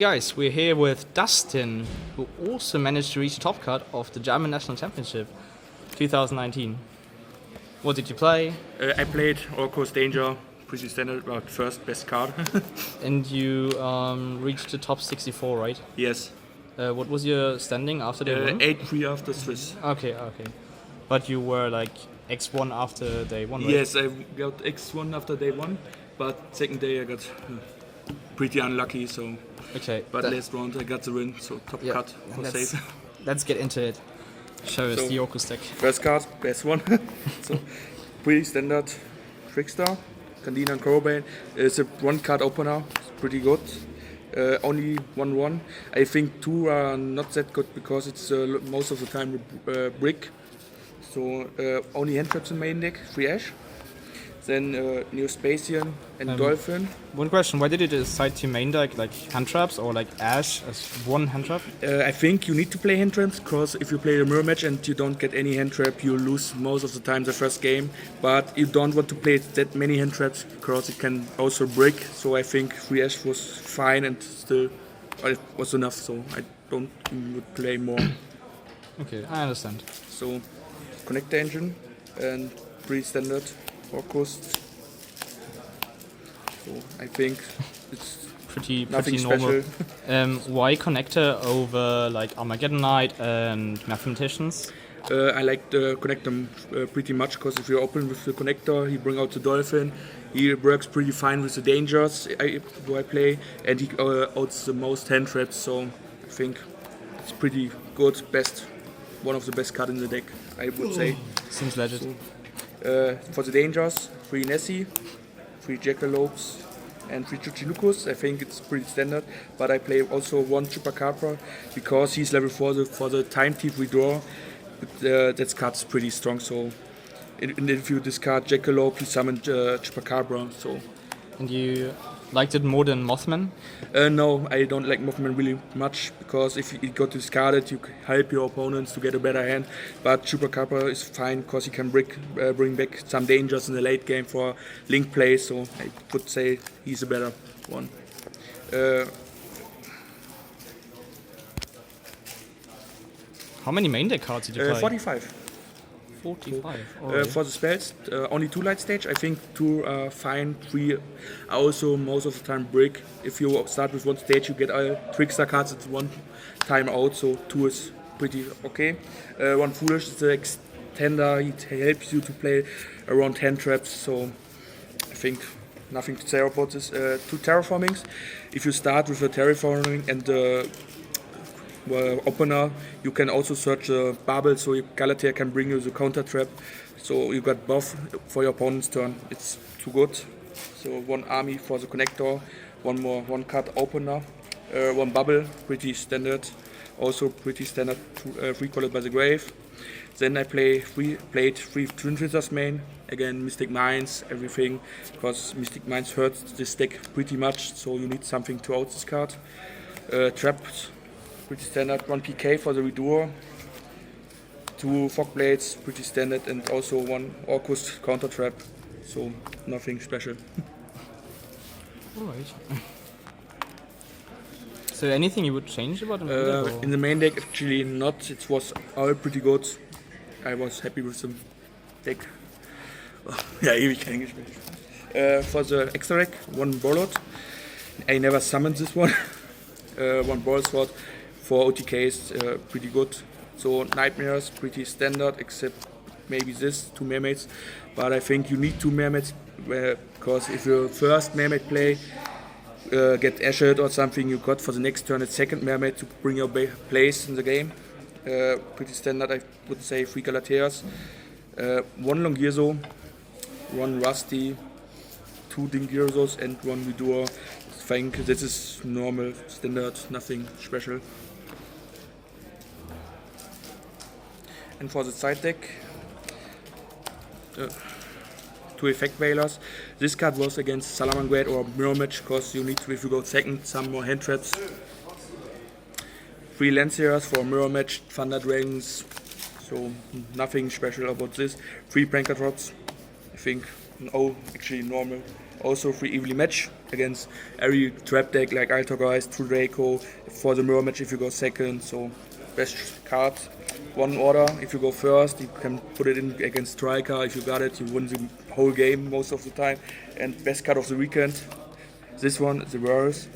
Guys, we're here with Dustin, who also managed to reach top cut of the German National Championship 2019. What did you play? I played Orcust Danger, pretty standard, but first best card. And you reached the top 64, right? Yes. What was your standing after day one? 8-3 after Swiss. Okay. But you were like X1 after day one, right? Yes, I got X1 after day one, but second day I got pretty unlucky, so... Okay. But last round I got the win, so top cut for safe. Let's get into it. Show us the Orcust deck. First card, best one. So pretty standard Trickster, Candina and Corobane. It's a one card opener, it's pretty good. Only 1-1. I think 2 are not that good because it's most of the time brick. So only hand traps in main deck, 3 Ash. Then Neospatian and Dolphin. One question, why did you decide to main deck like hand traps or like Ash as one hand trap? I think you need to play hand traps because if you play a mirror match and you don't get any hand trap, you lose most of the time the first game. But you don't want to play that many hand traps because it can also break. So I think 3 Ash was fine and still it was enough. So I don't would play more. Okay, I understand. So connector engine and pretty standard Orcust. So I think it's pretty normal. Why connector over like Armageddon Knight and Mathematicians? I like the connector pretty much because if you open with the connector, he bring out the Dolphin. He works pretty fine with the dangers I play, and he outs the most hand traps. So I think it's pretty good. One of the best cards in the deck, I would say. Seems legit. So, for the dangers, 3 Nessie, 3 Jackalopes, and 3 Chuchilucos. I think it's pretty standard, but I play also 1 Chupacabra because he's level 4 for the time thief redraw. That card's pretty strong, so if you discard Jackalope, you summon Chupacabra. So. And you liked it more than Mothman? No, I don't like Mothman really much because if it got discarded, you help your opponents to get a better hand. But Chupacabra is fine because he can bring back some dangers in the late game for link play. So I would say he's a better one. How many main deck cards did you play? 45. 45. For the spells, only 2 light stage. I think 2 are fine. 3 are also most of the time break. If you start with 1 stage, you get all trickster cards at 1 time out. So 2 is pretty okay. 1 foolish is the extender. It helps you to play around hand traps. So I think nothing to say about this. 2 terraformings. If you start with a terraforming and the opener, you can also search a bubble, so Galatea can bring you the counter trap. So you got buff for your opponent's turn. It's too good. So 1 army for the connector, 1 card opener, 1 bubble, pretty standard. Also pretty standard, 3 colored by the grave. Then I played 3 Twin Twizzers main. Again, Mystic Mines, everything, because Mystic Mines hurts this deck pretty much, so you need something to out this card. Trapped. Pretty standard, 1 PK for the reduo, 2 fog blades, pretty standard, and also 1 Orcust counter trap, so nothing special. Alright. So anything you would change about the main deck? In the main deck, actually not. It was all pretty good. I was happy with the deck. Yeah, ewig kein Gespräch. For the extra deck, 1 Warlord. I never summoned this one. 1 Ball Sword. 4 OTKs, pretty good. So Nightmares, pretty standard, except maybe this, 2 Mermaids. But I think you need 2 Mermaids, because if your first Mermaid play get Ashed or something, you got for the next turn a second Mermaid to bring your place in the game. Pretty standard, I would say, 3 Galateas. 1 Longirzo, 1 Rusty, 2 Dingirzos, and 1 Vidor. I think this is normal, standard, nothing special. And for the side deck, 2 Effect Veilers. This card was against Salamangreat or Mirror Match because you need to, if you go second, some more hand traps. 3 Lanciers for Mirror Match, Thunder Dragons, so nothing special about this. 3 Pranker Trots, I think, actually normal. Also free evenly match against every trap deck like Altergeist, True Draco, for the mirror match if you go second, so best cards. One order, if you go first, you can put it in against Striker. If you got it, you win the whole game most of the time. And best card of the weekend, this one, the Rarest.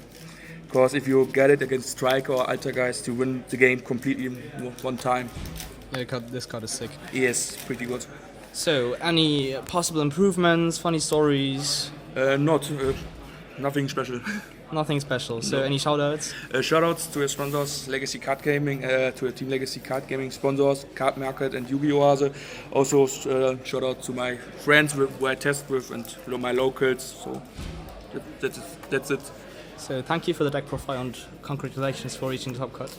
Because if you get it against Striker or Altergeist, you win the game completely in one time. Yeah, this card is sick. Yes, pretty good. So, any possible improvements, funny stories? Nothing special. Nothing special. So, No. any shoutouts? Shoutouts to our sponsors, LegacyCardGaming, to the team LegacyCardGaming sponsors, Card Market and Yu-Gi-Oh! Oase. Also, shoutout to my friends who I test with and my locals. So, that's it. So, thank you for the deck profile and congratulations for reaching the top cut.